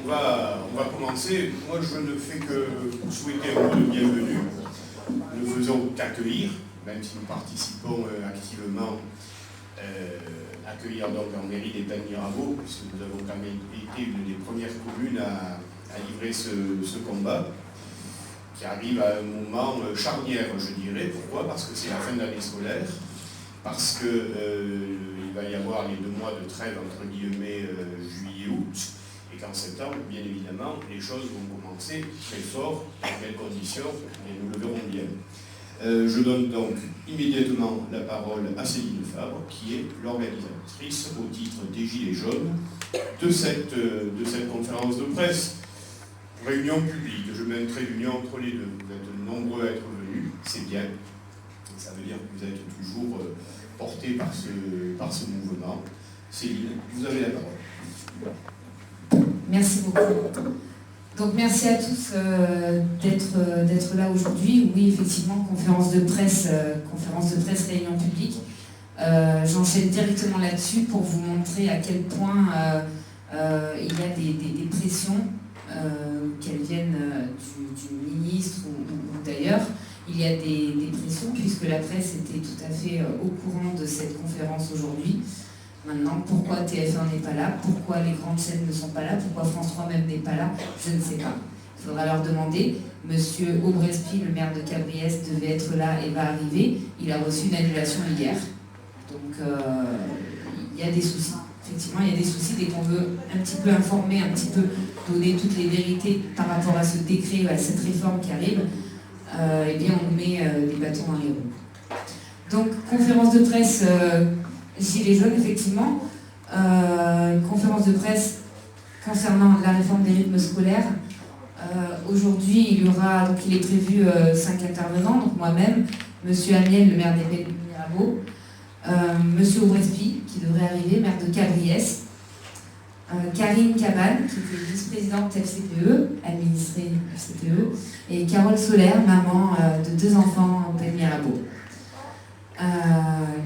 on va commencer. Moi, je ne fais que vous souhaiter un mot de bienvenue. Nous ne faisons qu'accueillir, même si nous participons activement accueillir donc en mairie des Pennes-Mirabeau, puisque nous avons quand même été une des premières communes à livrer ce combat, qui arrive à un moment charnière, je dirais. Pourquoi? Parce que c'est la fin de l'année scolaire, parce qu'il va y avoir les 2 mois de trêve entre guillemets juillet et août, et qu'en septembre, bien évidemment, les choses vont commencer très fort, dans quelles conditions, et nous le verrons bien. Je donne donc immédiatement la parole à Céline Fabre, qui est l'organisatrice au titre des Gilets jaunes de cette conférence de presse. Réunion publique, je mets un trait d'union entre les deux. Vous êtes nombreux à être venus, c'est bien. Ça veut dire que vous êtes toujours portés par ce mouvement. Céline, vous avez la parole. Merci beaucoup. Donc merci à tous d'être là aujourd'hui. Oui, effectivement, conférence de presse, réunion publique. J'enchaîne directement là-dessus pour vous montrer à quel point il y a des pressions, qu'elles viennent du ministre ou d'ailleurs. Il y a des pressions puisque la presse était tout à fait au courant de cette conférence aujourd'hui. Maintenant, pourquoi TF1 n'est pas là? Pourquoi les grandes chaînes ne sont pas là? Pourquoi France 3 même n'est pas là? Je ne sais pas. Il faudra leur demander. Monsieur Aubrespi, le maire de Cabriès, devait être là et va arriver. Il a reçu une annulation hier. Donc, il y a des soucis. Effectivement, il y a des soucis dès qu'on veut un petit peu informer, un petit peu donner toutes les vérités par rapport à ce décret, à cette réforme qui arrive. Eh bien, on met des bâtons dans les roues. Donc, conférence de presse Gilets jaunes, effectivement. Une conférence de presse concernant la réforme des rythmes scolaires. Aujourd'hui, il est prévu 5 intervenants, donc moi-même, Monsieur Amiel, le maire des Pennes-Mirabeau, Monsieur Aubrespi, qui devrait arriver, maire de Cabriès, Karine Cabane, qui était vice-présidente FCPE, administrée FCPE, et Carole Solaire, maman de 2 enfants en Pennes-Mirabeau.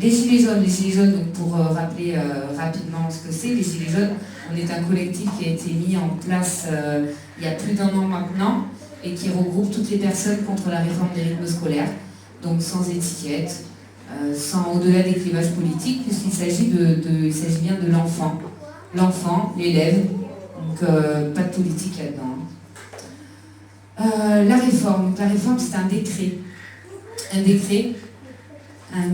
Les Gilets jaunes, donc pour rappeler rapidement ce que c'est, les Gilets jaunes, on est un collectif qui a été mis en place il y a plus d'1 an maintenant et qui regroupe toutes les personnes contre la réforme des rythmes scolaires, donc sans étiquette, sans au-delà des clivages politiques, puisqu'il s'agit bien de l'enfant, l'élève, donc pas de politique là-dedans. La réforme, c'est un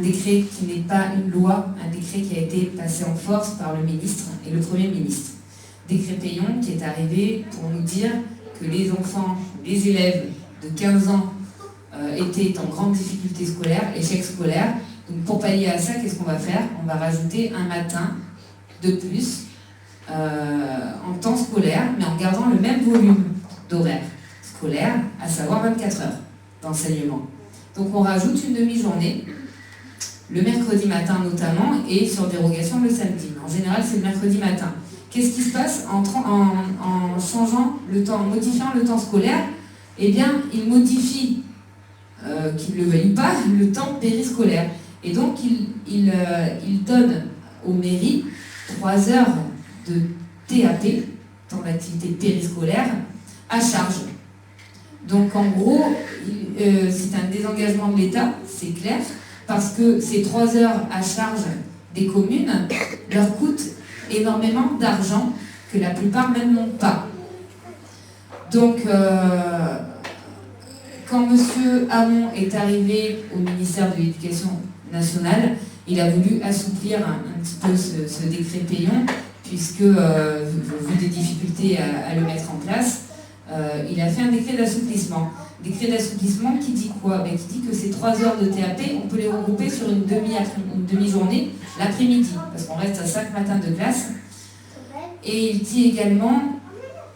décret qui n'est pas une loi, un décret qui a été passé en force par le ministre et le Premier ministre. Décret Payon qui est arrivé pour nous dire que les enfants, les élèves de 15 ans étaient en grande difficulté scolaire, échec scolaire. Donc pour pallier à ça, qu'est-ce qu'on va faire? On va rajouter un matin de plus en temps scolaire, mais en gardant le même volume d'horaire scolaire, à savoir 24 heures d'enseignement. Donc on rajoute une demi-journée, le mercredi matin notamment, et sur dérogation le samedi. En général, c'est le mercredi matin. Qu'est-ce qui se passe en changeant le temps, en modifiant le temps scolaire? Eh bien, il modifie, qu'il ne le veuille pas, le temps périscolaire. Et donc, il donne aux mairies 3 heures de TAP, temps d'activité périscolaire, à charge. Donc, en gros, c'est un désengagement de l'État, c'est clair, parce que ces 3 heures à charge des communes leur coûtent énormément d'argent que la plupart même n'ont pas. Donc, quand M. Hamon est arrivé au ministère de l'Éducation nationale, il a voulu assouplir un petit peu ce décret Payon, puisque, vu des difficultés à le mettre en place, il a fait un décret d'assouplissement. Décret d'assouplissement qui dit quoi? Qui dit que ces 3 heures de TAP, on peut les regrouper sur une demi-journée l'après-midi, parce qu'on reste à 5 matins de classe. Et il dit également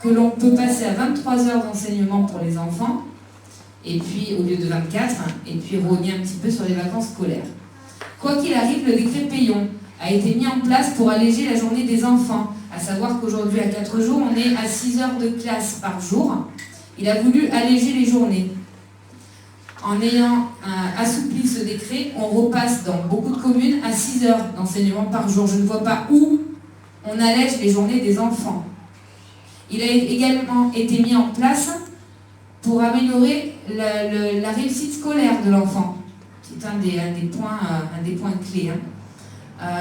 que l'on peut passer à 23 heures d'enseignement pour les enfants, et puis au lieu de 24, et puis rogner un petit peu sur les vacances scolaires. Quoi qu'il arrive, le décret Payon a été mis en place pour alléger la journée des enfants, à savoir qu'aujourd'hui, à 4 jours, on est à 6 heures de classe par jour. Il a voulu alléger les journées. En ayant assoupli ce décret, on repasse dans beaucoup de communes à 6 heures d'enseignement par jour. Je ne vois pas où on allège les journées des enfants. Il a également été mis en place pour améliorer la réussite scolaire de l'enfant, qui est un des points clés.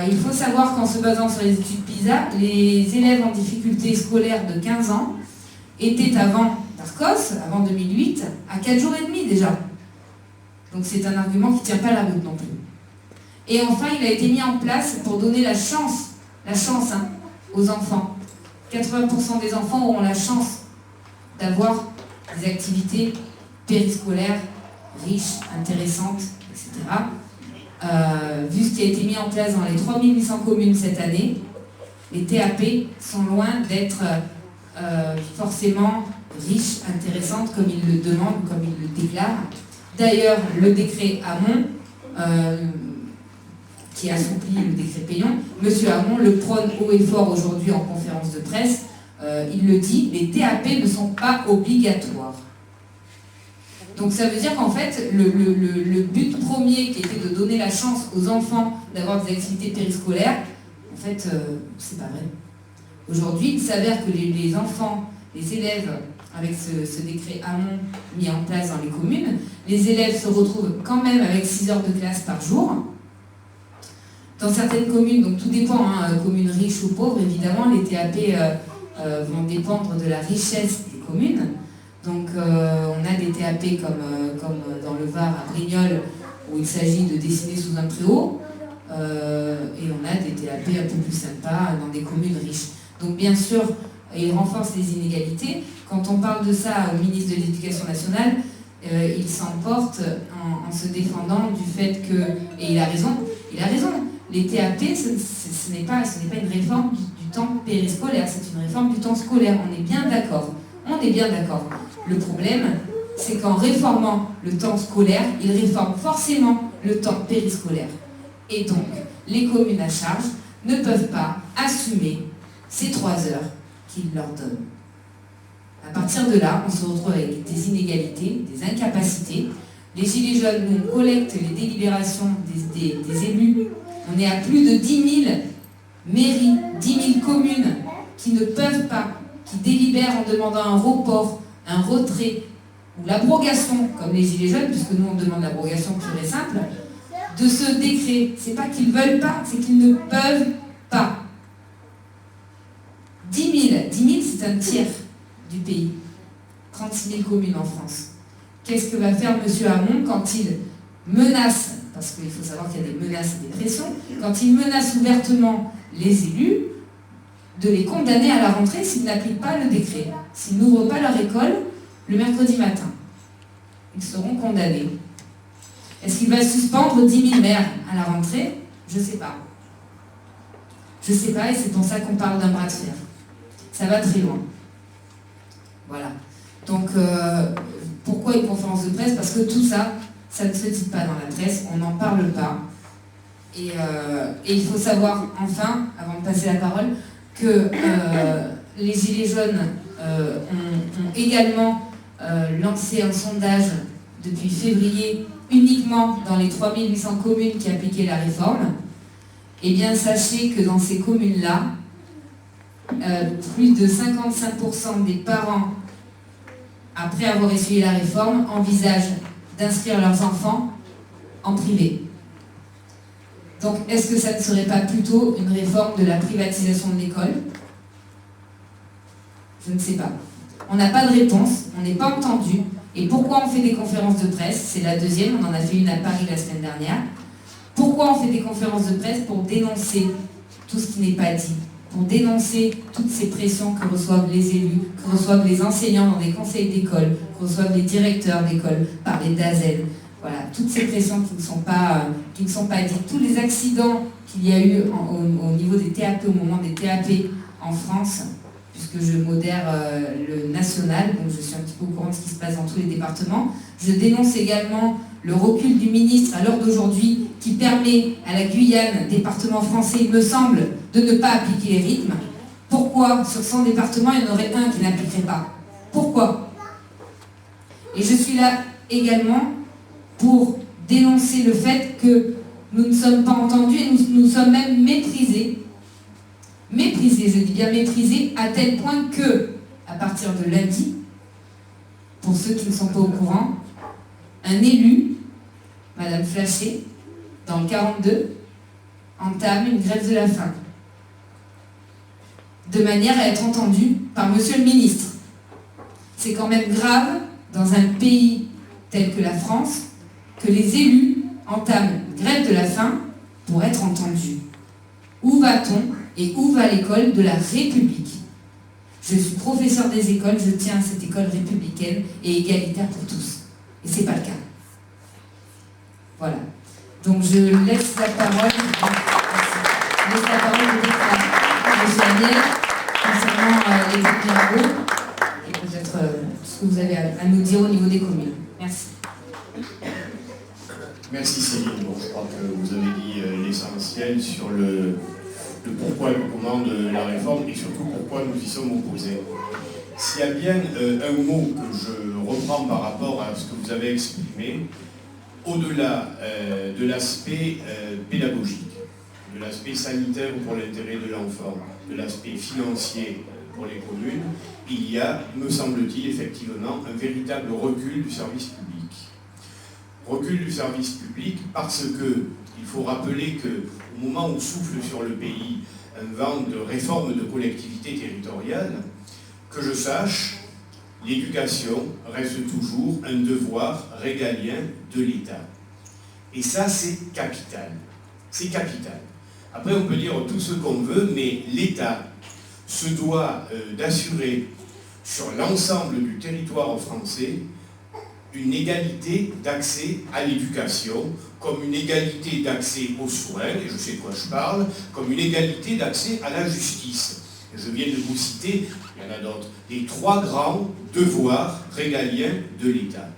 Il faut savoir qu'en se basant sur les études PISA, les élèves en difficulté scolaire de 15 ans étaient avant Darcos, avant 2008, à 4 jours et demi déjà. Donc c'est un argument qui ne tient pas la route non plus. Et enfin, il a été mis en place pour donner la chance aux enfants. 80% des enfants auront la chance d'avoir des activités périscolaires riches, intéressantes, etc. Vu ce qui a été mis en place dans les 3800 communes cette année, les TAP sont loin d'être forcément riches, intéressantes, comme ils le demandent, comme ils le déclarent. D'ailleurs, le décret Hamon, qui assouplit le décret Payon, M. Hamon le prône haut et fort aujourd'hui en conférence de presse. Il le dit, les TAP ne sont pas obligatoires. Donc ça veut dire qu'en fait, le but premier qui était de donner la chance aux enfants d'avoir des activités périscolaires, en fait, c'est pas vrai. Aujourd'hui, il s'avère que les enfants, les élèves, avec ce décret Hamon mis en place dans les communes, les élèves se retrouvent quand même avec 6 heures de classe par jour. Dans certaines communes, donc tout dépend, communes riches ou pauvres, évidemment, les TAP vont dépendre de la richesse des communes. Donc on a des TAP comme dans le Var à Brignoles, où il s'agit de dessiner sous un préau, et on a des TAP un peu plus sympas dans des communes riches. Donc bien sûr, il renforce les inégalités. Quand on parle de ça au ministre de l'Éducation nationale, il s'emporte en se défendant du fait que, et il a raison, les TAP, ce n'est pas une réforme du temps périscolaire, c'est une réforme du temps scolaire, on est bien d'accord. Le problème, c'est qu'en réformant le temps scolaire, il réforme forcément le temps périscolaire. Et donc, les communes à charge ne peuvent pas assumer ces 3 heures qu'il leur donne. À partir de là, on se retrouve avec des inégalités, des incapacités. Les Gilets jaunes, nous, on collecte les délibérations des élus. On est à plus de 10 000 mairies, 10 000 communes qui ne peuvent pas, qui délibèrent en demandant un report, un retrait ou l'abrogation, comme les Gilets jaunes, puisque nous on demande l'abrogation pure et simple, de ce décret. C'est pas qu'ils veulent pas, c'est qu'ils ne peuvent pas. 10 000, c'est un tiers du pays. 36 000 communes en France. Qu'est-ce que va faire M. Hamon quand il menace, parce qu'il faut savoir qu'il y a des menaces et des pressions, quand il menace ouvertement les élus de les condamner à la rentrée s'ils n'appliquent pas le décret, s'ils n'ouvrent pas leur école le mercredi matin. Ils seront condamnés. Est-ce qu'il va suspendre 10 000 maires à la rentrée? Je ne sais pas. Je ne sais pas, et c'est pour ça qu'on parle d'un bras de fer. Ça va très loin. Voilà. Donc, pourquoi une conférence de presse? Parce que tout ça, ça ne se dit pas dans la presse, on n'en parle pas. Et il faut savoir, enfin, avant de passer la parole, que les Gilets jaunes ont également lancé un sondage depuis février uniquement dans les 3800 communes qui appliquaient la réforme. Eh bien, sachez que dans ces communes-là, plus de 55% des parents, après avoir essuyé la réforme, envisagent d'inscrire leurs enfants en privé. Donc, est-ce que ça ne serait pas plutôt une réforme de la privatisation de l'école? Je ne sais pas. On n'a pas de réponse, on n'est pas entendu. Et pourquoi on fait des conférences de presse? C'est la deuxième, on en a fait une à Paris la semaine dernière. Pourquoi on fait des conférences de presse? Pour dénoncer tout ce qui n'est pas dit, pour dénoncer toutes ces pressions que reçoivent les élus, que reçoivent les enseignants dans des conseils d'école, que reçoivent les directeurs d'école par les DAZEN. Voilà, toutes ces pressions qui ne sont pas dites, tous les accidents qu'il y a eu au niveau des TAP, au moment des TAP en France, puisque je modère le national, donc je suis un petit peu au courant de ce qui se passe dans tous les départements. Je dénonce également le recul du ministre à l'heure d'aujourd'hui qui permet à la Guyane, département français, il me semble, de ne pas appliquer les rythmes. Pourquoi sur 100 départements, il y en aurait un qui n'appliquerait pas? Pourquoi? Et je suis là également pour dénoncer le fait que nous ne sommes pas entendus et nous sommes même méprisés. Méprisés, je dis bien méprisés, à tel point que, à partir de lundi, pour ceux qui ne sont pas au courant, un élu, Madame Flachet, dans le 42, entame une grève de la faim, de manière à être entendue par Monsieur le ministre. C'est quand même grave, dans un pays tel que la France, que les élus entament une grève de la faim pour être entendus. Où va-t-on et où va l'école de la République? Je suis professeur des écoles, je tiens à cette école républicaine et égalitaire pour tous. Et c'est pas le cas. Voilà. Donc je laisse la parole, à M. Amiel concernant les travaux et peut-être ce que vous avez à nous dire au niveau des communes. Merci. Merci Céline. Bon, je crois que vous avez dit l'essentiel sur le pourquoi et le comment de la réforme et surtout pourquoi nous y sommes opposés. S'il y a bien un mot que je reprends par rapport à ce que vous avez exprimé, au-delà de l'aspect pédagogique, de l'aspect sanitaire pour l'intérêt de l'enfant, de l'aspect financier pour les communes, il y a, me semble-t-il, effectivement un véritable recul du service public. Recul du service public parce que il faut rappeler qu'au moment où souffle sur le pays un vent de réforme de collectivité territoriale, que je sache, l'éducation reste toujours un devoir régalien de l'État. Et ça, c'est capital. C'est capital. Après, on peut dire tout ce qu'on veut, mais l'État se doit d'assurer sur l'ensemble du territoire français une égalité d'accès à l'éducation, comme une égalité d'accès aux soins, et je sais de quoi je parle, comme une égalité d'accès à la justice. Et je viens de vous citer, il y en a d'autres, les 3 grands devoirs régaliens de l'État.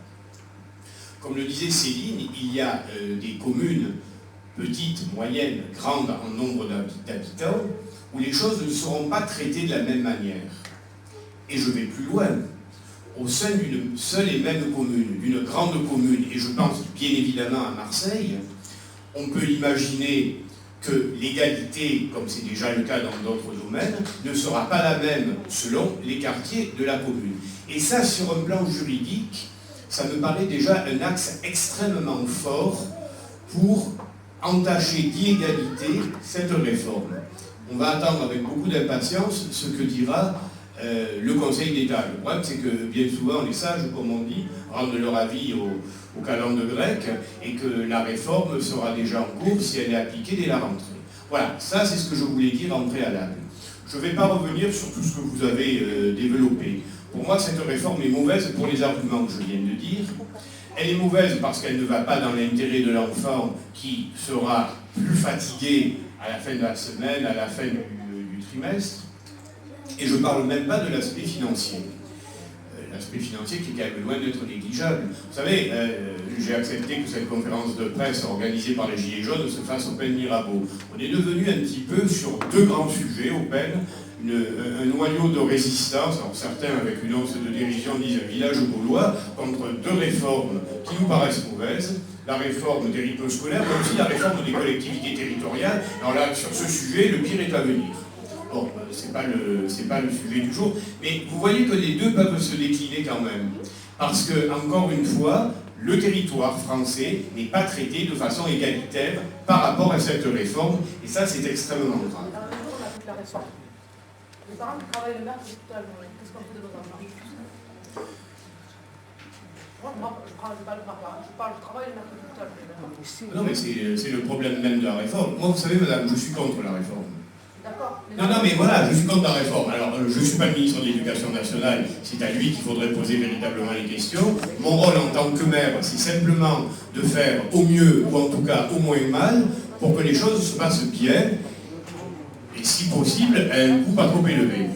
Comme le disait Céline, il y a des communes petites, moyennes, grandes en nombre d'habitants, où les choses ne seront pas traitées de la même manière. Et je vais plus loin. Au sein d'une seule et même commune, d'une grande commune, et je pense bien évidemment à Marseille, on peut imaginer que l'égalité, comme c'est déjà le cas dans d'autres domaines, ne sera pas la même selon les quartiers de la commune. Et ça, sur un plan juridique, ça me paraît déjà un axe extrêmement fort pour entacher d'illégalité cette réforme. On va attendre avec beaucoup d'impatience ce que dira le Conseil d'État. Le problème, c'est que bien souvent, les sages, comme on dit, rendent leur avis au calende grec et que la réforme sera déjà en cours si elle est appliquée dès la rentrée. Voilà, ça c'est ce que je voulais dire en préalable. Je ne vais pas revenir sur tout ce que vous avez développé. Pour moi, cette réforme est mauvaise pour les arguments que je viens de dire. Elle est mauvaise parce qu'elle ne va pas dans l'intérêt de l'enfant qui sera plus fatigué à la fin de la semaine, à la fin du trimestre. Et je ne parle même pas de l'aspect financier. L'aspect financier qui est quand même loin d'être négligeable. Vous savez, j'ai accepté que cette conférence de presse organisée par les Gilets jaunes se fasse au Pen Mirabeau. On est devenu un petit peu sur 2 grands sujets au Pen, un noyau de résistance, alors certains avec une once de dérision disent un village gaulois, contre 2 réformes qui nous paraissent mauvaises, la réforme des rythmes scolaires, mais aussi la réforme des collectivités territoriales. Alors là, sur ce sujet, le pire est à venir. Bon, c'est pas le sujet du jour, mais vous voyez que les deux peuvent se décliner quand même. Parce que, encore une fois, le territoire français n'est pas traité de façon égalitaire par rapport à cette réforme, et ça, c'est extrêmement grave. Les parents qui travaillent le mercredi toute la journée, qu'est-ce qu'on fait de nos enfants? Moi, je parle de papa, je parle du travail le mercredi toute la journée. Non, mais c'est le problème même de la réforme. Moi, vous savez, madame, je suis contre la réforme. Non, mais voilà, je suis contre la réforme. Alors, je ne suis pas le ministre de l'Éducation nationale, c'est à lui qu'il faudrait poser véritablement les questions. Mon rôle en tant que maire, c'est simplement de faire au mieux, ou en tout cas au moins mal, pour que les choses se passent bien, et si possible, à un coût pas trop élevé.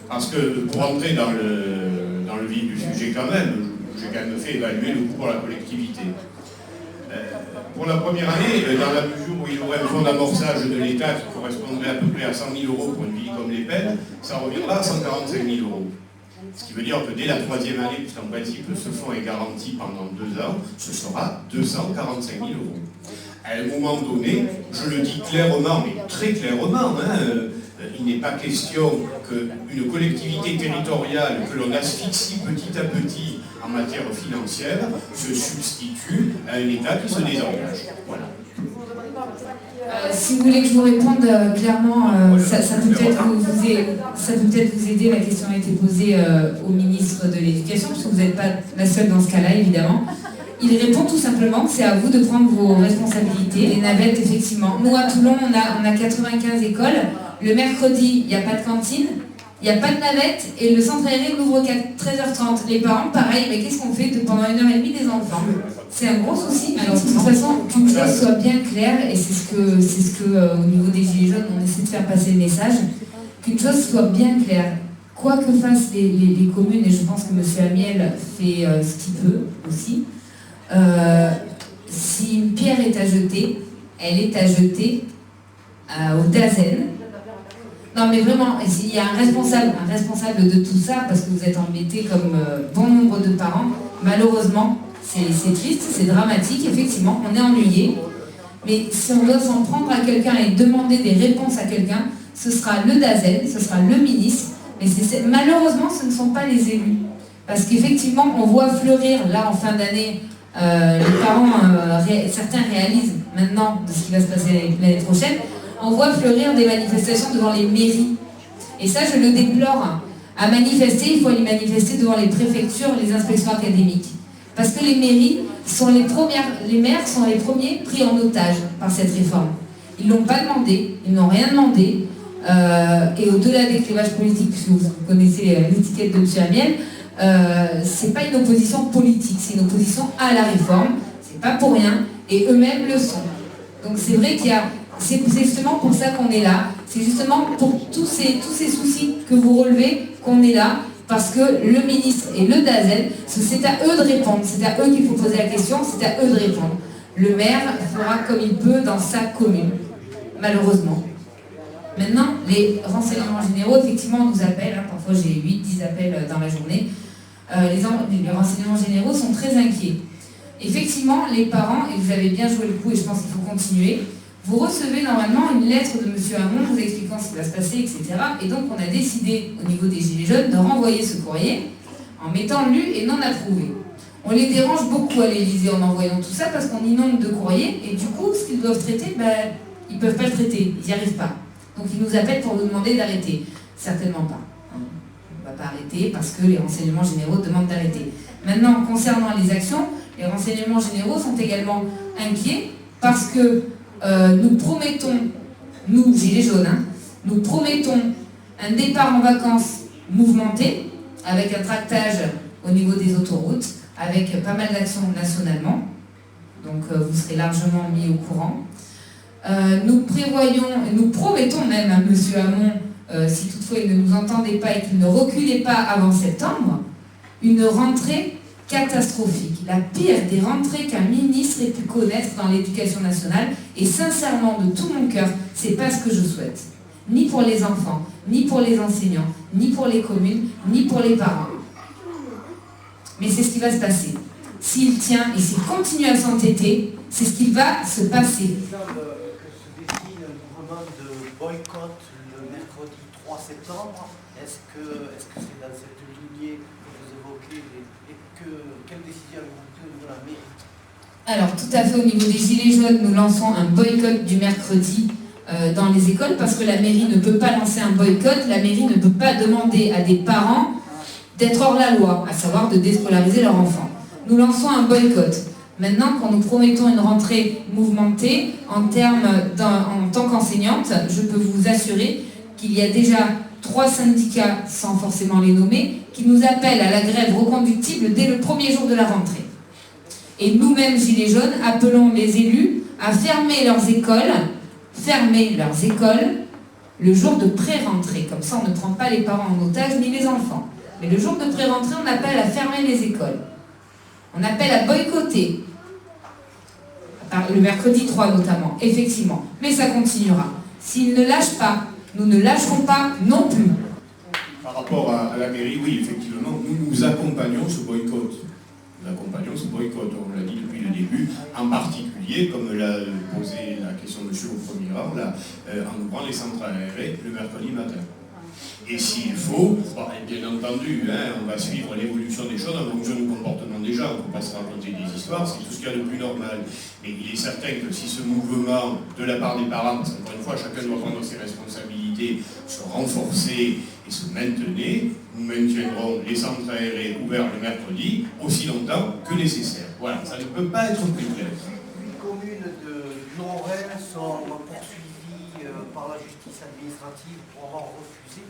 Parce que, pour entrer dans le vif du sujet quand même, j'ai quand même fait évaluer le coût pour la collectivité. Pour la première année, dans la mesure où il y aurait un fonds d'amorçage de l'État qui correspondrait à peu près à 100 000 € pour une ville comme les Pennes, ça reviendra à 145 000 €. Ce qui veut dire que dès la 3e année, puisqu'en principe ce fonds est garanti pendant 2 ans, ce sera 245 000 €. À un moment donné, je le dis clairement, mais très clairement, Il n'est pas question qu'une collectivité territoriale que l'on asphyxie petit à petit en matière financière se substitue à un État qui se désengage. Voilà. Si vous voulez que je vous réponde clairement, ça peut peut-être vous aider. La question a été posée au ministre de l'Éducation, parce que vous n'êtes pas la seule dans ce cas-là, évidemment. Il répond tout simplement que c'est à vous de prendre vos responsabilités. Les navettes, effectivement. Nous, à Toulon, on a 95 écoles. Le mercredi, il n'y a pas de cantine, il n'y a pas de navette, et le centre aéré n'ouvre qu'à 13h30. Les parents, pareil, mais qu'est-ce qu'on fait pendant 1h30 des enfants? C'est un gros souci. Alors, de toute façon, qu'une chose soit bien claire, et c'est ce que au niveau des Gilets jaunes, on essaie de faire passer le message, qu'une chose soit bien claire. Quoi que fassent les communes, et je pense que M. Amiel fait ce qu'il peut aussi, si une pierre est à jeter, elle est à jeter au DAZEN. Non mais vraiment, il y a un responsable de tout ça, parce que vous êtes embêtés comme bon nombre de parents. Malheureusement, c'est triste, c'est dramatique, effectivement, on est ennuyé. Mais si on doit s'en prendre à quelqu'un et demander des réponses à quelqu'un, ce sera le DAZEN, ce sera le ministre. Mais malheureusement, ce ne sont pas les élus. Parce qu'effectivement, on voit fleurir, là, en fin d'année, les parents, certains réalisent maintenant de ce qui va se passer l'année prochaine, on voit fleurir des manifestations devant les mairies. Et ça, je le déplore. À manifester, il faut aller manifester devant les préfectures, les inspections académiques. Parce que les mairies sont les maires sont les premiers pris en otage par cette réforme. Ils ne l'ont pas demandé, ils n'ont rien demandé. Et au-delà des clivages politiques, puisque vous connaissez l'étiquette de M. Amiel, c'est pas une opposition politique, c'est une opposition à la réforme. C'est pas pour rien, et eux-mêmes le sont. Donc c'est vrai qu'il y a... C'est justement pour ça qu'on est là. C'est justement pour tous ces soucis que vous relevez qu'on est là. Parce que le ministre et le DAZEN, c'est à eux de répondre. C'est à eux qu'il faut poser la question, c'est à eux de répondre. Le maire fera comme il peut dans sa commune, malheureusement. Maintenant, les renseignements généraux, effectivement, nous appellent. Parfois, j'ai 8-10 appels dans la journée. Les renseignements généraux sont très inquiets. Effectivement, les parents, et vous avez bien joué le coup, et je pense qu'il faut continuer, vous recevez normalement une lettre de M. Hamon vous expliquant ce qui va se passer, etc. Et donc, on a décidé, au niveau des Gilets jaunes, de renvoyer ce courrier en mettant lu et non approuvé. On les dérange beaucoup à l'Élysée en envoyant tout ça parce qu'on inonde de courriers et du coup, ce qu'ils doivent traiter, ils ne peuvent pas le traiter, ils n'y arrivent pas. Donc, ils nous appellent pour nous demander d'arrêter. Certainement pas. On ne va pas arrêter parce que les renseignements généraux demandent d'arrêter. Maintenant, concernant les actions, les renseignements généraux sont également inquiets parce que nous promettons, nous, Gilets jaunes, nous promettons un départ en vacances mouvementé, avec un tractage au niveau des autoroutes, avec pas mal d'actions nationalement. Donc vous serez largement mis au courant. Nous promettons même à M. Hamon, si toutefois il ne nous entendait pas et qu'il ne reculait pas avant septembre, une rentrée catastrophique, la pire des rentrées qu'un ministre ait pu connaître dans l'éducation nationale, et sincèrement, de tout mon cœur, c'est pas ce que je souhaite. Ni pour les enfants, ni pour les enseignants, ni pour les communes, ni pour les parents. Mais c'est ce qui va se passer. S'il tient et s'il continue à s'entêter, c'est ce qui va se passer. Il semble que se dessine un mouvement de boycott le mercredi 3 septembre. Est-ce que c'est dans cette lignée que vous évoquez quelle décision avez-vous prise au niveau de la mairie? Alors, tout à fait, au niveau des Gilets jaunes, nous lançons un boycott du mercredi dans les écoles parce que la mairie ne peut pas lancer un boycott, la mairie ne peut pas demander à des parents d'être hors la loi, à savoir de déscolariser leurs enfants. Nous lançons un boycott. Maintenant, quand nous promettons une rentrée mouvementée, en tant qu'enseignante, je peux vous assurer qu'il y a déjà 3 syndicats, sans forcément les nommer, qui nous appellent à la grève reconductible dès le premier jour de la rentrée. Et nous-mêmes, Gilets jaunes, appelons les élus à fermer leurs écoles le jour de pré-rentrée. Comme ça, on ne prend pas les parents en otage ni les enfants. Mais le jour de pré-rentrée, on appelle à fermer les écoles. On appelle à boycotter. Le mercredi 3 notamment, effectivement. Mais ça continuera. S'ils ne lâchent pas, nous ne lâcherons pas non plus. Par rapport à la mairie, oui, effectivement, nous accompagnons ce boycott. nous accompagnons ce boycott, on l'a dit depuis le début, en particulier, comme l'a posé la question de monsieur au premier rang, là, en ouvrant les centrales aérées le mercredi matin. Et s'il faut, bon, bien entendu, hein, on va suivre l'évolution des choses en fonction du comportement des gens, on ne peut pas se raconter des histoires, c'est tout ce qu'il y a de plus normal. Mais il est certain que si ce mouvement, de la part des parents, parce qu'encore une fois, chacun doit prendre ses responsabilités, se renforcer et se maintenir, nous maintiendrons les centres aérés ouverts le mercredi aussi longtemps que nécessaire. Voilà, ça ne peut pas être plus clair. 8 communes de Nord-Rennes sont poursuivies par la justice administrative pour avoir refusé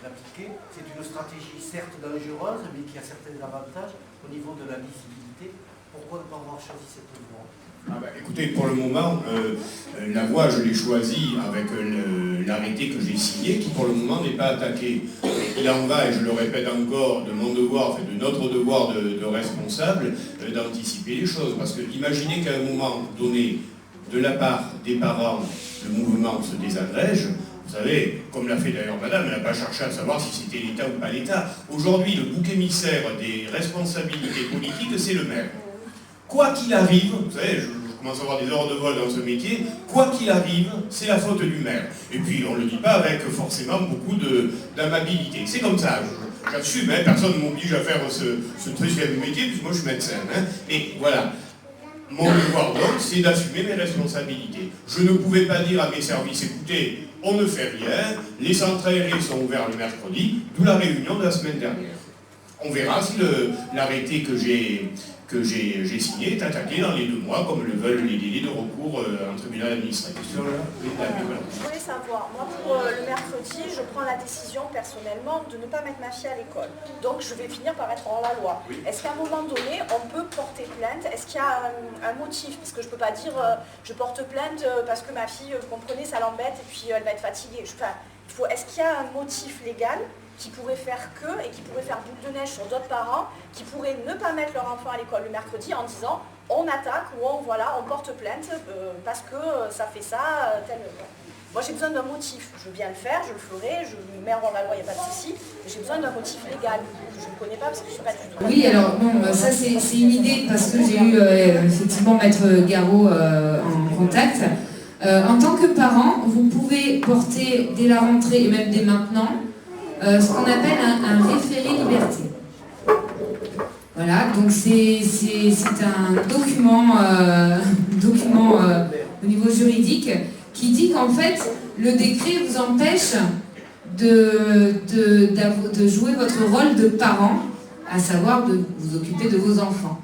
d'appliquer. C'est une stratégie certes dangereuse, mais qui a certains avantages au niveau de la visibilité. Pourquoi ne pas avoir choisi cette voie? Écoutez, pour le moment, la voie, je l'ai choisie avec l'arrêté que j'ai signé, qui pour le moment n'est pas attaqué. Il en va, et je le répète encore, de mon devoir, enfin de notre devoir de responsable, d'anticiper les choses. Parce que imaginez qu'à un moment donné, de la part des parents, le mouvement se désagrège. Vous savez, comme l'a fait d'ailleurs madame, elle n'a pas cherché à savoir si c'était l'État ou pas l'État. Aujourd'hui, le bouc émissaire des responsabilités politiques, c'est le maire. Quoi qu'il arrive, vous savez, je commence à avoir des heures de vol dans ce métier, quoi qu'il arrive, c'est la faute du maire. Et puis, on ne le dit pas avec forcément beaucoup d'amabilité. C'est comme ça, j'assume, hein, personne ne m'oblige à faire ce deuxième métier, puisque moi je suis médecin. Hein, et voilà. Mon devoir donc, c'est d'assumer mes responsabilités. Je ne pouvais pas dire à mes services, écoutez, on ne fait rien, les centres aérés sont ouverts le mercredi, d'où la réunion de la semaine dernière. On verra si l'arrêté que j'ai signé est attaqué dans les 2 mois, comme le veulent les délais de recours en tribunal administratif. Je voulais savoir, moi pour le mercredi, je prends la décision personnellement de ne pas mettre ma fille à l'école. Donc je vais finir par être hors la loi. Oui. Est-ce qu'à un moment donné, on peut porter plainte? Est-ce qu'il y a un motif? Parce que je ne peux pas dire je porte plainte parce que ma fille, vous comprenez, ça l'embête et puis elle va être fatiguée. Est-ce qu'il y a un motif légal qui pourrait faire et qui pourrait faire boule de neige sur d'autres parents, qui pourraient ne pas mettre leur enfant à l'école le mercredi en disant on attaque ou on porte plainte parce que ça fait ça, tel. Moi j'ai besoin d'un motif, je veux bien le faire, je le ferai, je me mets avant la loi, il n'y a pas de souci, mais j'ai besoin d'un motif légal. Je ne connais pas parce que je ne suis pas du tout. Oui, alors bon, ça c'est une idée parce que j'ai eu effectivement Maître Garot en contact. En tant que parent, vous pouvez porter dès la rentrée et même dès maintenant ce qu'on appelle un référé liberté. Voilà, donc c'est un document, au niveau juridique qui dit qu'en fait, le décret vous empêche de jouer votre rôle de parent, à savoir de vous occuper de vos enfants.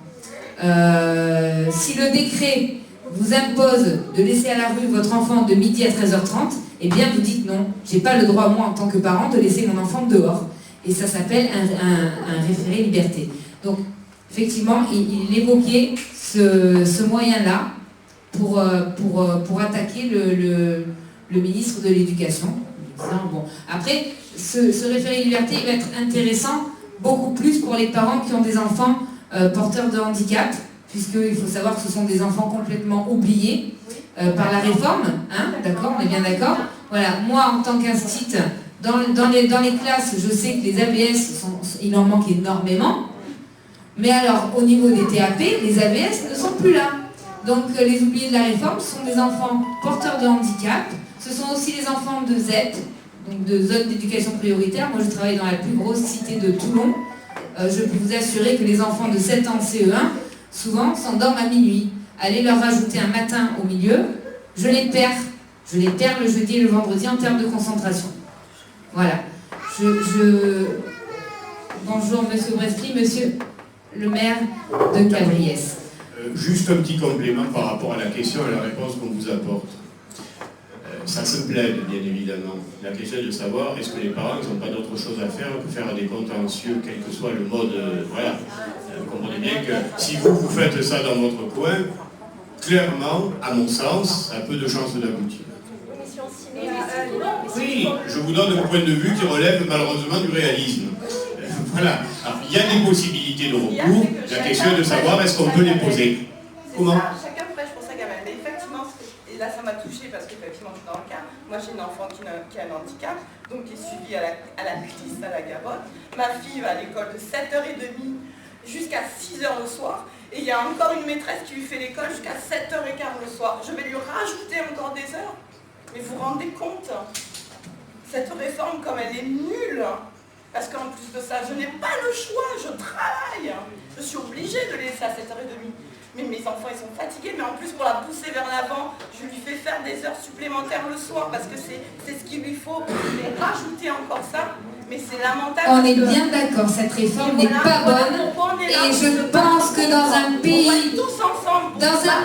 Si le décret vous impose de laisser à la rue votre enfant de midi à 13h30, eh bien vous dites non, j'ai pas le droit moi en tant que parent de laisser mon enfant dehors. Et ça s'appelle un référé liberté. Donc effectivement, il évoquait ce moyen-là pour attaquer le ministre de l'Éducation. Bon. Après, ce référé liberté va être intéressant beaucoup plus pour les parents qui ont des enfants porteurs de handicap, puisqu'il faut savoir que ce sont des enfants complètement oubliés par la réforme, hein, d'accord, on est bien d'accord. Voilà, moi en tant qu'instite, dans les classes, je sais que les AVS, il en manque énormément, mais alors au niveau des TAP, les AVS ne sont plus là. Donc les oubliés de la réforme sont des enfants porteurs de handicap, ce sont aussi les enfants de Z, donc de zone d'éducation prioritaire. Moi je travaille dans la plus grosse cité de Toulon, je peux vous assurer que les enfants de 7 ans de CE1, souvent s'endorment à minuit. Allez leur rajouter un matin au milieu, je les perds le jeudi et le vendredi en termes de concentration. Voilà. Bonjour Monsieur Brestry, Monsieur le maire de Cabriès. Juste un petit complément par rapport à la question et la réponse qu'on vous apporte. Ça se plaide, bien évidemment. La question est de savoir, est-ce que les parents n'ont pas d'autre chose à faire que faire des contentieux, quel que soit le mode... voilà. Vous comprenez bien que si vous faites ça dans votre coin, clairement, à mon sens, ça a peu de chances d'aboutir. Oui, je vous donne un point de vue qui relève malheureusement du réalisme. Voilà. Alors, il y a des possibilités de recours. La question est de savoir est-ce qu'on peut les poser. Comment ? Chacun prêche pour sa gamelle. Mais effectivement, et là ça m'a touchée parce qu'effectivement je suis dans le cas. Moi j'ai une enfant qui a un handicap, donc qui est suivie à la CLIS, à la Garonne. Ma fille va à l'école de 7h30. jusqu'à 6h le soir. Et il y a encore une maîtresse qui lui fait l'école jusqu'à 7h15 le soir. Je vais lui rajouter encore des heures. Mais vous vous rendez compte? Cette réforme, comme elle est nulle. Parce qu'en plus de ça, je n'ai pas le choix, je travaille. Je suis obligée de laisser à 7h30. Mais mes enfants, ils sont fatigués. Mais en plus, pour la pousser vers l'avant, je lui fais faire des heures supplémentaires le soir. Parce que c'est ce qu'il lui faut. Et rajouter encore ça, mais c'est lamentable. On est bien d'accord, cette réforme n'est pas bonne. Et je pense que dans un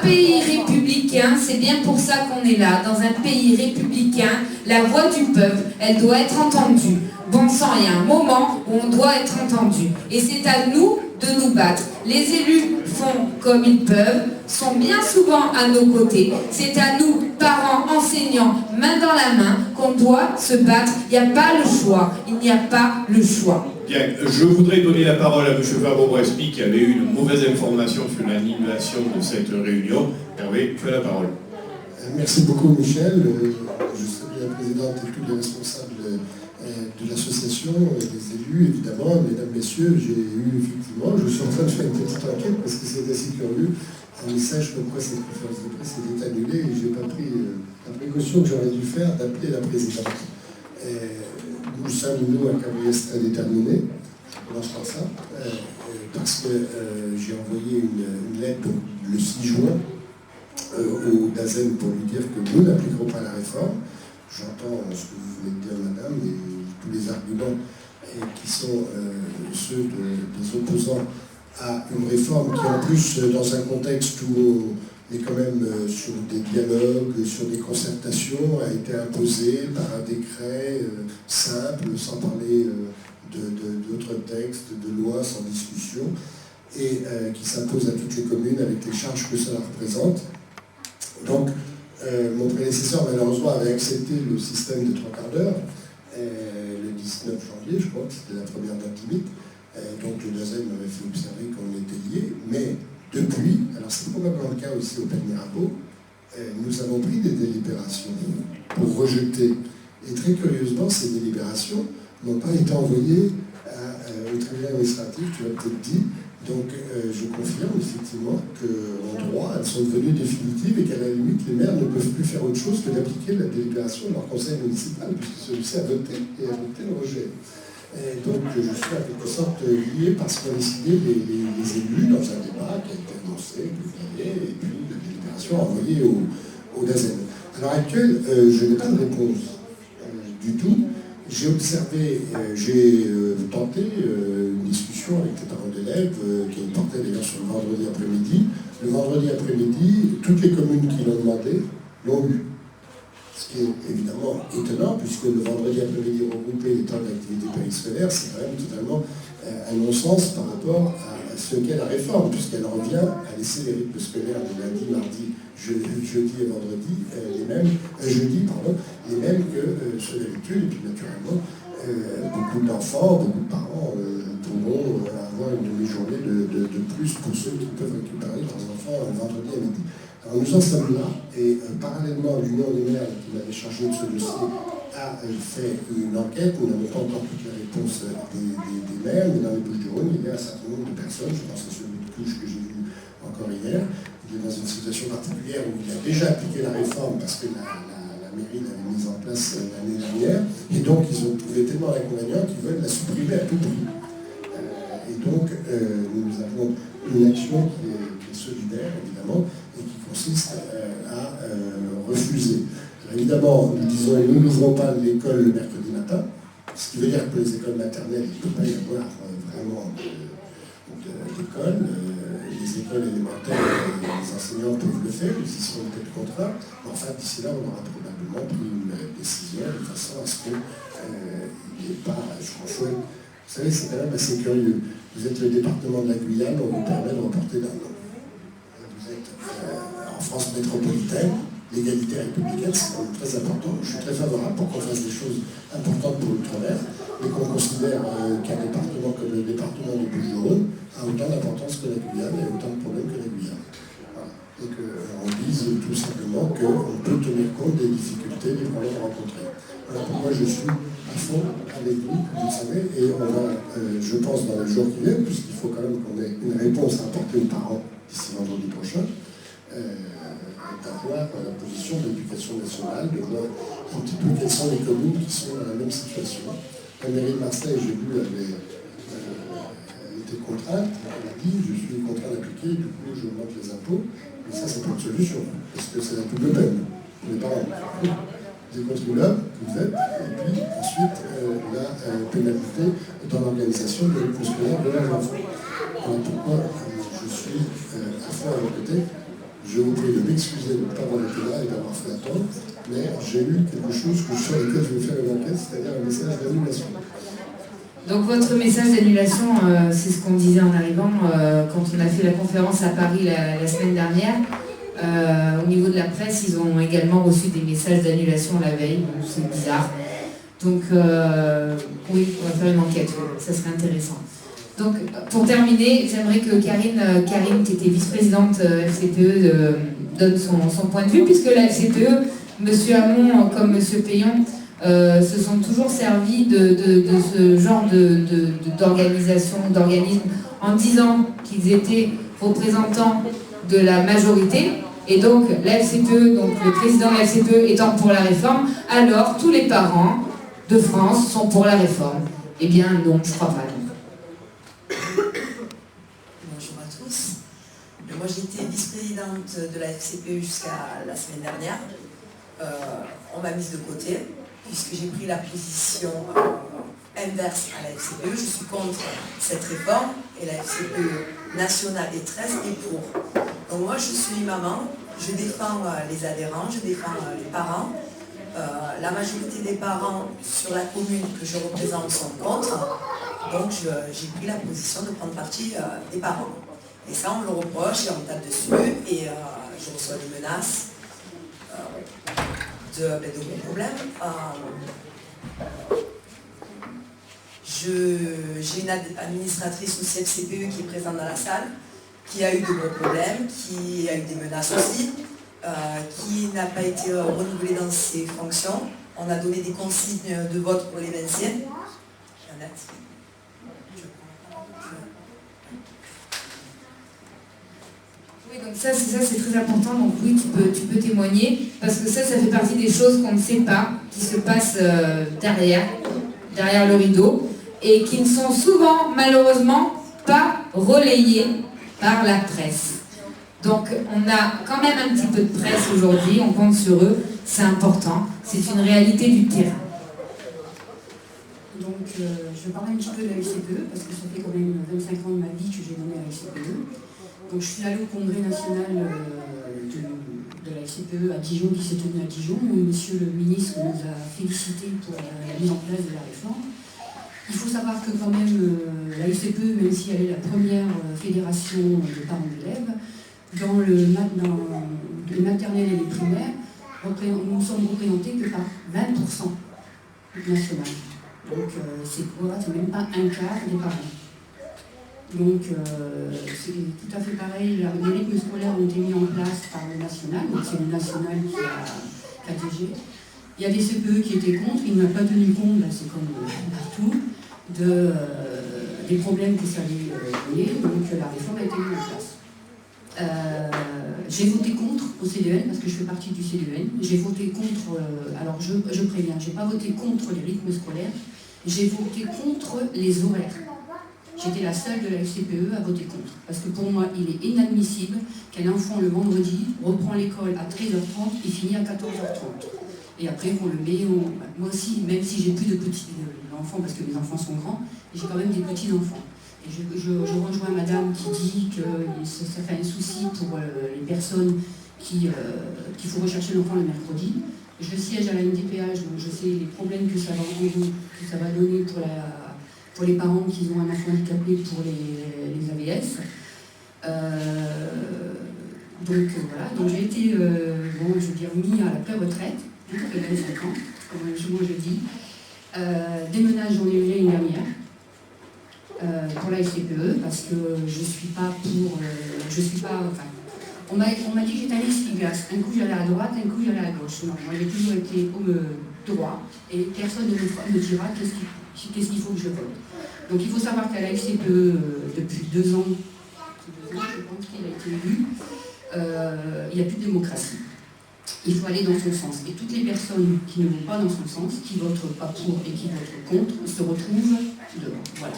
pays républicain, c'est bien pour ça qu'on est là. Dans un pays républicain, la voix du peuple, elle doit être entendue. Bon sang, il y a un moment où on doit être entendu. Et c'est à nous de nous battre. Les élus font comme ils peuvent, sont bien souvent à nos côtés. C'est à nous, parents, enseignants, main dans la main, qu'on doit se battre. Il n'y a pas le choix. Il n'y a pas le choix. Bien, je voudrais donner la parole à M. Fabre-Brespi qui avait eu une mauvaise information sur l'annulation de cette réunion. Hervé, tu as la parole. Merci beaucoup, Michel. Je salue la présidente et tous les responsables de l'association, des élus, évidemment. Mesdames, messieurs, j'ai eu effectivement, je suis en train de faire une petite enquête parce que c'est assez curieux, un message comme quoi cette conférence de presse était annulée et je n'ai pas pris la précaution que j'aurais dû faire d'appeler la présidente. Nous sommes, nous, à Cabriès, très déterminés, je lance par ça, parce que j'ai envoyé une lettre le 6 juin au DAZEN pour lui dire que nous n'appliquerons pas la réforme. J'entends ce que vous venez de dire, madame, et tous les arguments qui sont ceux des opposants à une réforme qui, en plus, dans un contexte où on est quand même sur des dialogues, sur des concertations, a été imposée par un décret simple, sans parler d'autres textes, de lois, sans discussion, et qui s'impose à toutes les communes avec les charges que cela représente. Donc, mon prédécesseur, malheureusement, avait accepté le système de 3 quarts d'heure, le 19 janvier, je crois que c'était la première date limite. Donc le DAZEN m'avait fait observer qu'on était liés. Mais depuis, alors c'est probablement le cas aussi au Pen Mirabeau, nous avons pris des délibérations pour rejeter. Et très curieusement, ces délibérations n'ont pas été envoyées au tribunal administratif, tu l'as peut-être dit. Donc je confirme effectivement qu'en droit, elles sont devenues définitives et qu'à la limite, les maires ne peuvent plus faire autre chose que d'appliquer la délibération de leur conseil municipal, puisque celui-ci a voté et a voté le rejet. Et donc je suis en quelque sorte lié par ce qu'ont décidé les élus dans un débat qui a été annoncé, publié, et puis la délibération envoyée au DAZEN. À l'heure actuelle, je n'ai pas de réponse du tout. J'ai observé, j'ai tenté une discussion avec les parents d'élèves qui portait d'ailleurs sur le vendredi après-midi. Le vendredi après-midi, toutes les communes qui l'ont demandé l'ont eu. Ce qui est évidemment étonnant, puisque le vendredi après-midi regrouper les temps d'activité périscolaire, c'est quand même totalement un non-sens par rapport à ce qu'est la réforme, puisqu'elle revient à laisser les rythmes scolaires de lundi, mardi, jeudi et vendredi, les mêmes que ceux d'habitude, et puis naturellement, beaucoup d'enfants, beaucoup de parents pourront avoir une demi-journée de plus pour ceux qui peuvent récupérer leurs enfants vendredi à midi. Alors nous en sommes là, et parallèlement, l'Union des maires qui m'avait chargé de ce dossier a fait une enquête. Nous n'avons pas encore toutes les réponses des maires, mais dans les Bouches-du-Rhône, il y a un certain nombre de personnes, je pense à celui de Couche que j'ai vu encore hier, il est dans une situation particulière où il a déjà appliqué la réforme parce que la mairie l'avait mise en place l'année dernière, et donc ils ont trouvé tellement d'inconvénients qu'ils veulent la supprimer à tout prix. Et donc nous avons une action qui est solidaire, évidemment, et qui consiste à refuser. Alors, évidemment, nous disons nous n'ouvrons pas l'école le mercredi matin, ce qui veut dire que pour les écoles maternelles, il ne peut pas y avoir vraiment d'école. Les écoles élémentaires, les enseignants peuvent le faire, ils y seront peut-être contraints. Mais enfin, d'ici là, on aura probablement pris une décision de façon à ce qu'il n'y ait pas chouette. Vous savez, c'est quand même assez curieux. Vous êtes le département de la Guyane, on vous permet de reporter d'un an. Vous êtes en France métropolitaine, l'égalité républicaine, c'est quand même très important. Je suis très favorable pour qu'on fasse des choses importantes pour l'outre-mer, mais qu'on considère qu'un département comme le département du Bouches-du-Rhône a autant d'importance que la Guyane et autant de problèmes que la Guyane. Et qu'on dise tout simplement qu'on peut tenir compte des difficultés, des problèmes rencontrés. Voilà pourquoi je suis à fond avec vous, vous savez, et on va, je pense, dans les jours qui viennent, puisqu'il faut quand même qu'on ait une réponse à apporter aux parents d'ici vendredi prochain, d'avoir la position de l'éducation nationale, de voir un petit peu quelles sont les communes qui sont dans la même situation. La mairie de Marseille, j'ai vu, avait été contrainte, elle a dit, je suis contraint d'appliquer, du coup je augmente les impôts, mais ça c'est pas une solution, parce que c'est la double peine pour les parents. Des contribuables, vous êtes, et puis ensuite la pénalité dans l'organisation de l'école scolaire de leurs enfants. Voilà pourquoi je suis à fond à vos côtés. Je vous prie de m'excuser de ne pas avoir été là et d'avoir fait attendre, mais j'ai lu quelque chose sur lequel je vais faire une enquête, c'est-à-dire un message d'annulation. Donc votre message d'annulation, c'est ce qu'on disait en arrivant quand on a fait la conférence à Paris la semaine dernière. Au niveau de la presse, ils ont également reçu des messages d'annulation la veille, donc c'est bizarre. Donc oui, on va faire une enquête, ça serait intéressant. Donc pour terminer, j'aimerais que Karine, qui était vice-présidente FCPE, donne son point de vue, puisque la FCPE, M. Hamon comme M. Payon, se sont toujours servis de ce genre d'organisation, d'organisme, en disant qu'ils étaient représentants de la majorité, et donc la FCPE, donc le président de la FCPE étant pour la réforme, alors tous les parents de France sont pour la réforme. Eh bien non, je crois pas. Bonjour à tous. Moi j'étais vice-présidente de la FCPE jusqu'à la semaine dernière. On m'a mise de côté, puisque j'ai pris la position inverse à la FCPE. Je suis contre cette réforme, et la FCPE nationale est 13 et pour. Donc moi je suis maman, je défends les adhérents, je défends les parents. La majorité des parents sur la commune que je représente sont contre. Donc j'ai pris la position de prendre parti des parents. Et ça on me le reproche et on me tape dessus, et je reçois des menaces de gros problèmes. J'ai une administratrice aussi FCPE qui est présente dans la salle, qui a eu de gros problèmes, qui a eu des menaces aussi, qui n'a pas été renouvelée dans ses fonctions. On a donné des consignes de vote pour les maintien. Oui, donc ça c'est très important, donc oui, tu peux témoigner, parce que ça fait partie des choses qu'on ne sait pas, qui se passent derrière le rideau, et qui ne sont souvent, malheureusement, pas relayées par la presse. Donc on a quand même un petit peu de presse aujourd'hui, on compte sur eux, c'est important, c'est une réalité du terrain. Donc je vais parler un petit peu de la FCPE, parce que ça fait quand même 25 ans de ma vie que j'ai donné à la FCPE. Donc je suis allée au congrès national de la FCPE à Dijon, qui s'est tenu à Dijon, où monsieur le ministre nous a félicité pour la mise en place de la réforme. Il faut savoir que quand même la FCPE, même si elle est la première fédération de parents d'élèves, dans les maternelles et les primaires, nous ne sommes représentés que par 20% national. Donc c'est même pas un quart des parents. Donc c'est tout à fait pareil, les rythmes scolaires ont été mis en place par le national, donc c'est le national qui a DG. Il y a des CPE qui étaient contre, ils n'ont pas tenu compte, là c'est comme partout, des problèmes que ça allait donner, donc la réforme a été mise en place. J'ai voté contre au CDN, parce que je fais partie du CDN. J'ai voté contre, alors je préviens, je n'ai pas voté contre les rythmes scolaires, j'ai voté contre les horaires. J'étais la seule de la FCPE à voter contre. Parce que pour moi, il est inadmissible qu'un enfant le vendredi reprend l'école à 13h30 et finit à 14h30. Et après, on le met... Moi aussi, même si j'ai plus de petits enfants, parce que mes enfants sont grands, j'ai quand même des petits-enfants. Et je rejoins madame qui dit que ça fait un souci pour les personnes qu'il faut rechercher l'enfant le mercredi. Je siège à la NDPH, donc je sais les problèmes que ça va donner pour les parents qui ont un enfant handicapé, pour les AVS. Donc voilà, donc j'ai été mis à la pré-retraite, après 25 ans, comme je dis. Des menaces, j'en ai eu l'année dernière pour la FCPE, parce que je suis pas On m'a dit que j'étais un essuie-glace. Un coup j'allais à droite, un coup j'allais à gauche. Non, moi j'ai toujours été au droit et personne ne me dira qu'est-ce qu'il faut que je vote. Donc il faut savoir qu'à la FCPE, depuis 2 ans, je pense qu'il a été élu, il n'y a plus de démocratie. Il faut aller dans son sens. Et toutes les personnes qui ne vont pas dans son sens, qui ne votent pas pour et qui votent contre, se retrouvent dehors. Voilà.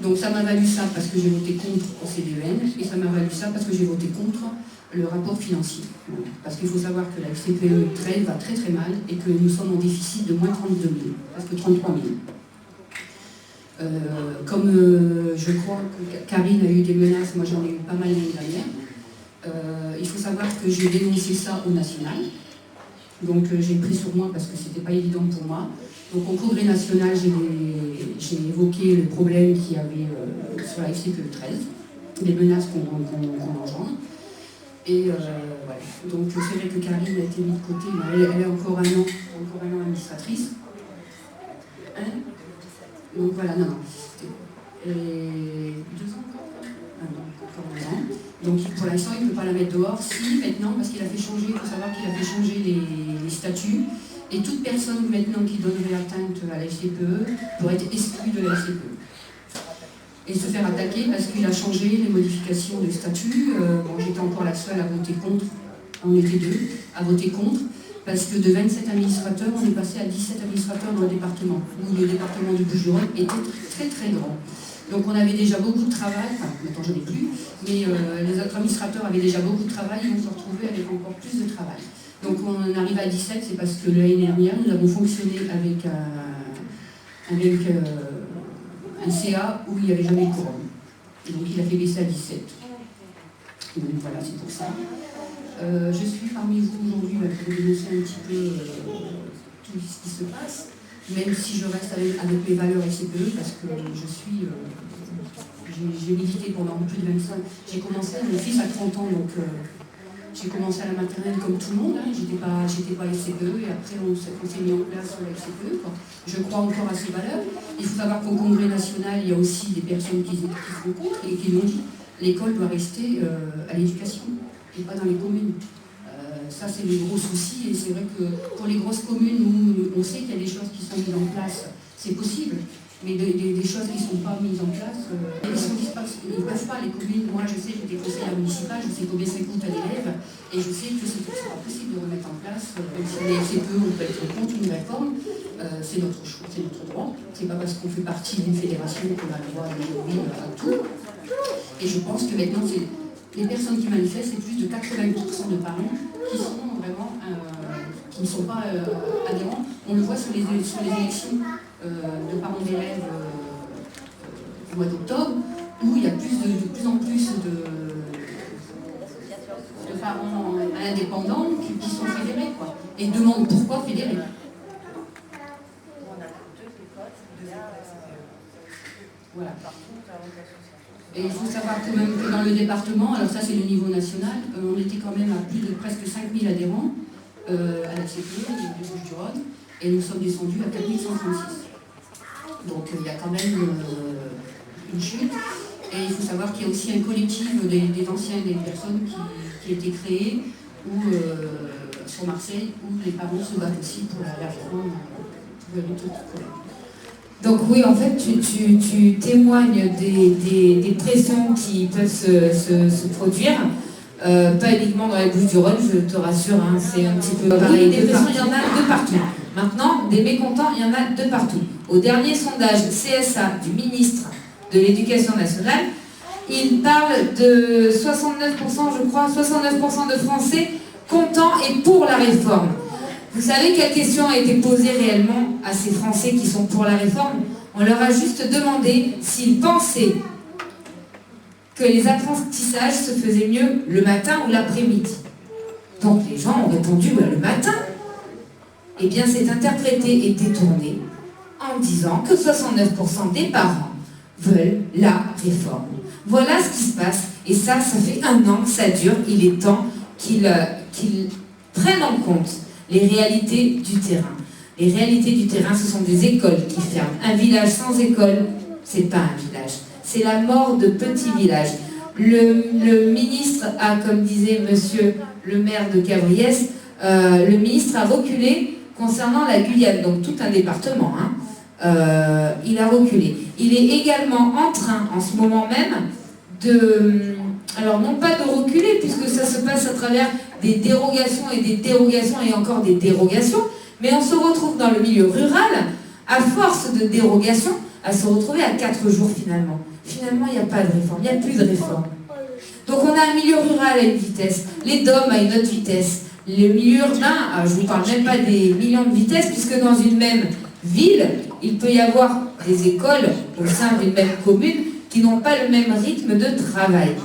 Donc ça m'a valu ça parce que j'ai voté contre au CDEN et ça m'a valu ça parce que j'ai voté contre le rapport financier. Voilà. Parce qu'il faut savoir que la FCPE va très très mal et que nous sommes en déficit de moins 32 000, presque 33 000. Je crois que Karine a eu des menaces, moi j'en ai eu pas mal l'année dernière. Il faut savoir que j'ai dénoncé ça au national. Donc j'ai pris sur moi parce que c'était pas évident pour moi. Donc au congrès national, j'ai évoqué le problème qu'il y avait sur la FCPE 13, les menaces qu'on engendre. Et voilà. Donc c'est vrai que Karine a été mise de côté, mais elle est encore un an administratrice. Hein? Donc voilà, non. Et 2 ans encore? Ah non, encore 1 an. Donc pour l'instant, il ne peut pas la mettre dehors. Si, maintenant, parce qu'il a fait changer, il faut savoir qu'il a fait changer les statuts. Et toute personne maintenant qui donnerait atteinte à la FCPE pourrait être exclue de la FCPE. Et se faire attaquer parce qu'il a changé les modifications de statut. Bon, j'étais encore la seule à voter contre. On était 2 à voter contre. Parce que de 27 administrateurs, on est passé à 17 administrateurs dans le département, où le département du Bouches-du-Rhône était très très grand. Donc on avait déjà beaucoup de travail, enfin maintenant je n'en ai plus, mais les autres administrateurs avaient déjà beaucoup de travail et on se retrouvait avec encore plus de travail. Donc on arrive à 17, c'est parce que l'année dernière, nous avons fonctionné avec un CA où il n'y avait jamais de quorum. Et donc il a fait baisser à 17. Donc voilà, c'est pour ça. Je suis parmi vous aujourd'hui pour dénoncer un petit peu tout ce qui se passe, même si je reste avec mes valeurs FCPE, parce que j'ai milité pendant plus de 25 ans. J'ai commencé, mon fils a 30 ans, donc j'ai commencé à la maternelle comme tout le monde, hein. J'étais pas FCPE, et après on s'est mis en place la FCPE, quoi. Je crois encore à ces valeurs. Il faut savoir qu'au Congrès national, il y a aussi des personnes qui sont contre et qui l'ont dit. L'école doit rester à l'éducation et pas dans les communes. Ça, c'est le gros souci, et c'est vrai que pour les grosses communes, où on sait qu'il y a des choses qui sont mises en place, c'est possible, mais des choses qui ne sont pas mises en place, ils ne peuvent pas, les communes. Moi, je sais, j'étais conseillère municipale, je sais combien ça coûte à l'élève, et je sais que c'est pas possible de remettre en place, même si les FCPE, on peut être contre une réforme, c'est notre choix, c'est notre droit. C'est pas parce qu'on fait partie d'une fédération qu'on a le droit d'agir à tout. Et je pense que maintenant, les personnes qui manifestent, c'est plus de 80% de parents qui sont vraiment, qui ne sont pas adhérents. On le voit sur les élections de parents d'élèves au mois d'octobre, où il y a de plus en plus de parents indépendants qui sont fédérés, quoi, et demandent pourquoi fédérer. Voilà. Et il faut savoir que même que dans le département, alors ça c'est le niveau national, on était quand même à plus de presque 5000 adhérents à la FCPE de Bouches-du-Rhône, et nous sommes descendus à 4136. Donc il y a quand même une chute. Et il faut savoir qu'il y a aussi un collectif des anciens, des personnes qui a été créé sur Marseille, où les parents se battent aussi pour la réforme de l'autre problème. Donc oui, en fait, tu témoignes des pressions qui peuvent se produire, pas uniquement dans les Bouches-du-Rhône, je te rassure, hein, c'est un petit peu pareil. Des pressions, il y en a de partout. Maintenant, des mécontents, il y en a de partout. Au dernier sondage CSA du ministre de l'Éducation nationale, il parle de 69%, je crois, 69% de Français contents et pour la réforme. Vous savez quelle question a été posée réellement à ces Français qui sont pour la réforme? On leur a juste demandé s'ils pensaient que les apprentissages se faisaient mieux le matin ou l'après-midi. Donc les gens ont répondu le matin. Eh bien, c'est interprété et détourné en disant que 69% des parents veulent la réforme. Voilà ce qui se passe. Et ça fait 1 an que ça dure. Il est temps qu'ils prennent en compte les réalités du terrain. Les réalités du terrain, ce sont des écoles qui ferment. Un village sans école, c'est pas un village. C'est la mort de petits villages. Le ministre a, comme disait monsieur le maire de Cabriès, le ministre a reculé concernant la Guyane, donc tout un département, hein. Il a reculé. Il est également en train, en ce moment même, alors non pas de reculer, puisque ça se passe à travers des dérogations et des dérogations et encore des dérogations, mais on se retrouve dans le milieu rural, à force de dérogations, à se retrouver à 4 jours finalement. Finalement, il n'y a pas de réforme, il n'y a plus de réforme. Donc on a un milieu rural à une vitesse, les DOM à une autre vitesse, le milieu urbain, je ne vous parle même pas des millions de vitesses, puisque dans une même ville, il peut y avoir des écoles au sein d'une même commune qui n'ont pas le même rythme de travail.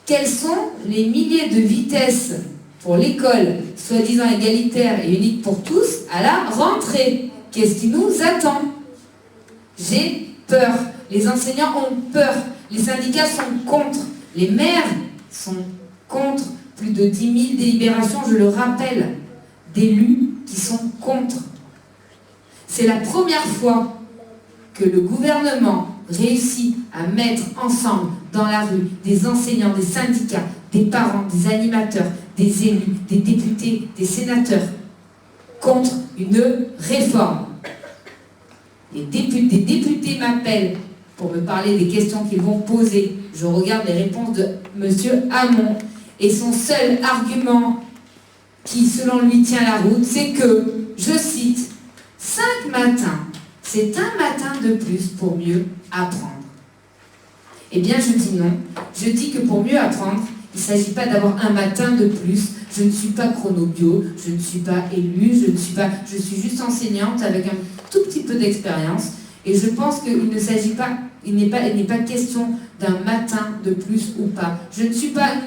Quels sont les milliers de vitesses pour l'école, soi-disant égalitaire et unique pour tous, à la rentrée? Qu'est-ce qui nous attend? J'ai peur. Les enseignants ont peur. Les syndicats sont contre. Les maires sont contre. Plus de 10 000 délibérations, je le rappelle, d'élus qui sont contre. C'est la première fois que le gouvernement réussit à mettre ensemble dans la rue des enseignants, des syndicats, des parents, des animateurs, des élus, des députés, des sénateurs contre une réforme. Des députés m'appellent pour me parler des questions qu'ils vont poser. Je regarde les réponses de M. Hamon et son seul argument qui, selon lui, tient la route, c'est que, je cite, 5 matins, c'est un matin de plus pour mieux apprendre. Eh bien, je dis non. Je dis que pour mieux apprendre, il ne s'agit pas d'avoir un matin de plus. Je ne suis pas chronobio, je ne suis pas élue, je suis juste enseignante avec un tout petit peu d'expérience. Et je pense qu'il ne s'agit pas, il n'est pas question d'un matin de plus ou pas. Nous ne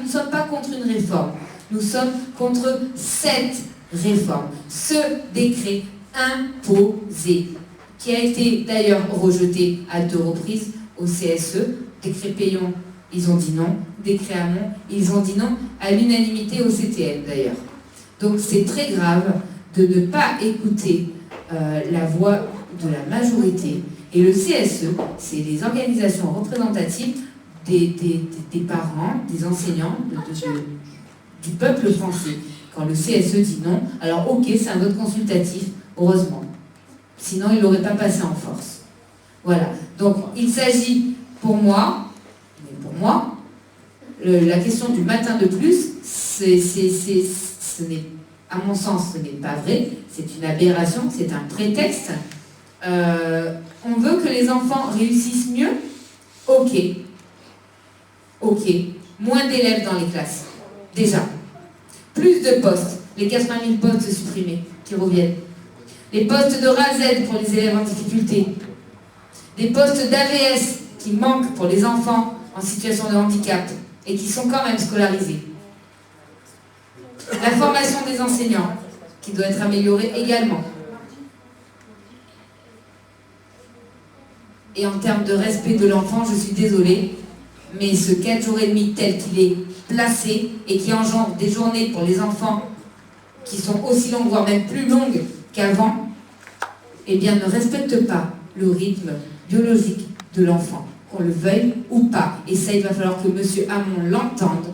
sommes pas contre une réforme. Nous sommes contre cette réforme. Ce décret imposé, qui a été d'ailleurs rejeté à 2 reprises au CSE. Décret Payon, ils ont dit non. Décret Hamon, ils ont dit non à l'unanimité au CTM d'ailleurs. Donc c'est très grave de ne pas écouter la voix de la majorité. Et le CSE, c'est les organisations représentatives des parents, des enseignants, du peuple français. Quand le CSE dit non, alors ok, c'est un vote consultatif, heureusement. Sinon, il n'aurait pas passé en force. Voilà. Donc, il s'agit pour moi, la question du matin de plus, à mon sens, ce n'est pas vrai. C'est une aberration, c'est un prétexte. On veut que les enfants réussissent mieux. Ok. Moins d'élèves dans les classes. Déjà. Plus de postes. Les 80 000 postes supprimés qui reviennent. Les postes de RAZ pour les élèves en difficulté. Des postes d'AVS qui manquent pour les enfants en situation de handicap et qui sont quand même scolarisés. La formation des enseignants qui doit être améliorée également. Et en termes de respect de l'enfant, je suis désolée, mais ce 4 jours et demi tel qu'il est placé et qui engendre des journées pour les enfants qui sont aussi longues, voire même plus longues qu'avant, eh bien ne respecte pas le rythme biologique de l'enfant, qu'on le veuille ou pas. Et ça, il va falloir que M. Hamon l'entende.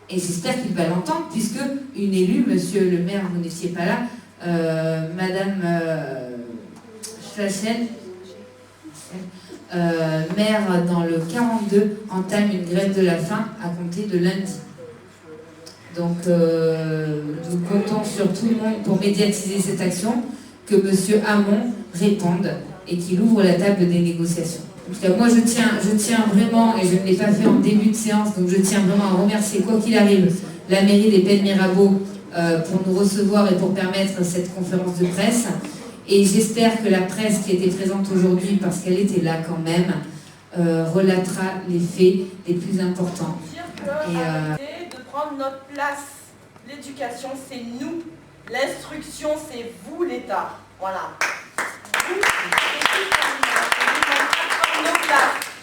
Et j'espère qu'il va l'entendre, puisque une élue, monsieur le maire, vous n'étiez pas là, madame Schlachel, maire dans le 42, entame une grève de la faim à compter de lundi. Donc nous comptons sur tout le monde pour médiatiser cette action, que M. Hamon réponde et qu'il ouvre la table des négociations. En tout cas, moi je tiens vraiment, et je ne l'ai pas fait en début de séance, donc je tiens vraiment à remercier, quoi qu'il arrive, la mairie des Pennes Mirabeau pour nous recevoir et pour permettre cette conférence de presse. Et j'espère que la presse qui était présente aujourd'hui, parce qu'elle était là quand même, relatera les faits les plus importants. Arrêtez de prendre notre place. L'éducation, c'est nous. L'instruction, c'est vous, l'État. Voilà.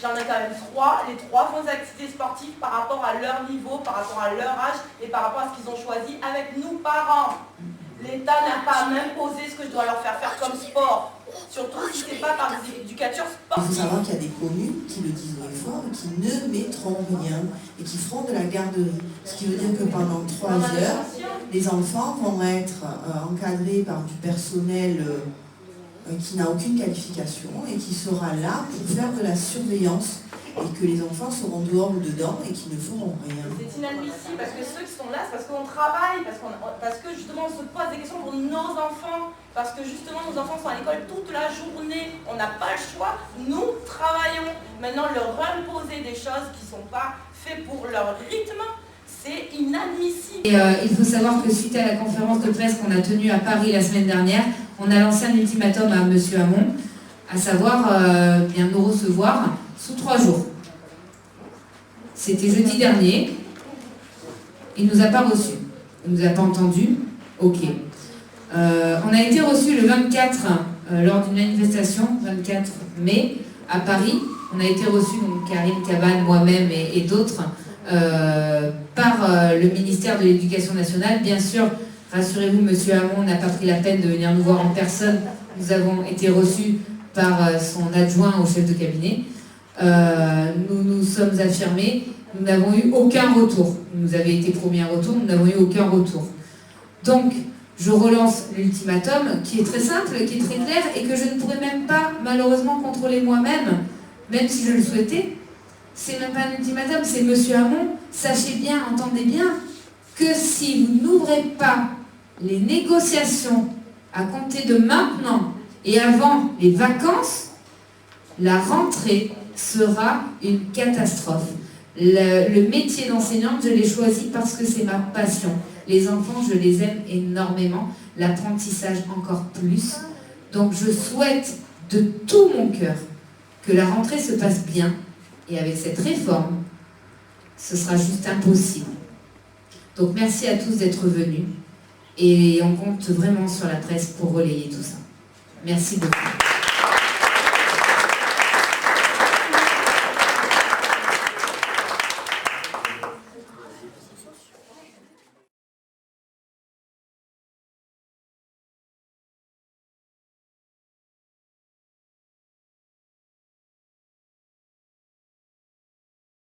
J'en ai quand même 3. Les 3 font des activités sportives par rapport à leur niveau, par rapport à leur âge et par rapport à ce qu'ils ont choisi avec nous, parents. L'État n'a pas à m'imposer ce que je dois leur faire comme sport. Surtout si ce n'est pas par des éducateurs Il faut sportifs. savoir qu'il y a des communes qui le disent haut et fort, qui ne mettront rien et qui feront de la garderie. Ce qui veut dire que pendant 3 heures, les enfants vont être encadrés par du personnel qui n'a aucune qualification et qui sera là pour faire de la surveillance et que les enfants seront dehors ou dedans et qui ne feront rien. C'est inadmissible parce que ceux qui sont là, c'est parce qu'on travaille, parce que justement on se pose des questions pour nos enfants, parce que justement nos enfants sont à l'école toute la journée, on n'a pas le choix, nous travaillons. Maintenant leur imposer des choses qui ne sont pas faites pour leur rythme, c'est inadmissible. Et il faut savoir que suite à la conférence de presse qu'on a tenue à Paris la semaine dernière, on a lancé un ultimatum à M. Hamon, à savoir bien nous recevoir sous 3 jours. C'était jeudi dernier. Il ne nous a pas reçus. Il ne nous a pas entendus. Ok. On a été reçus le 24 lors d'une manifestation, 24 mai, à Paris. On a été reçus, donc Karine Cabane, moi-même et d'autres, par le ministère de l'Éducation nationale. Bien sûr, rassurez-vous, M. Hamon n'a pas pris la peine de venir nous voir en personne. Nous avons été reçus par son adjoint au chef de cabinet. Nous nous sommes affirmés, nous n'avons eu aucun retour. Il nous avait été promis un retour, nous n'avons eu aucun retour. Donc, je relance l'ultimatum qui est très simple, qui est très clair et que je ne pourrais même pas malheureusement contrôler moi-même, même si je le souhaitais. C'est même pas un ultimatum, c'est Monsieur Hamon, sachez bien, entendez bien, que si vous n'ouvrez pas les négociations à compter de maintenant et avant les vacances, la rentrée sera une catastrophe. Le métier d'enseignante, je l'ai choisi parce que c'est ma passion. Les enfants, je les aime énormément. L'apprentissage encore plus. Donc je souhaite de tout mon cœur que la rentrée se passe bien. Et avec cette réforme, ce sera juste impossible. Donc merci à tous d'être venus. Et on compte vraiment sur la presse pour relayer tout ça. Merci beaucoup.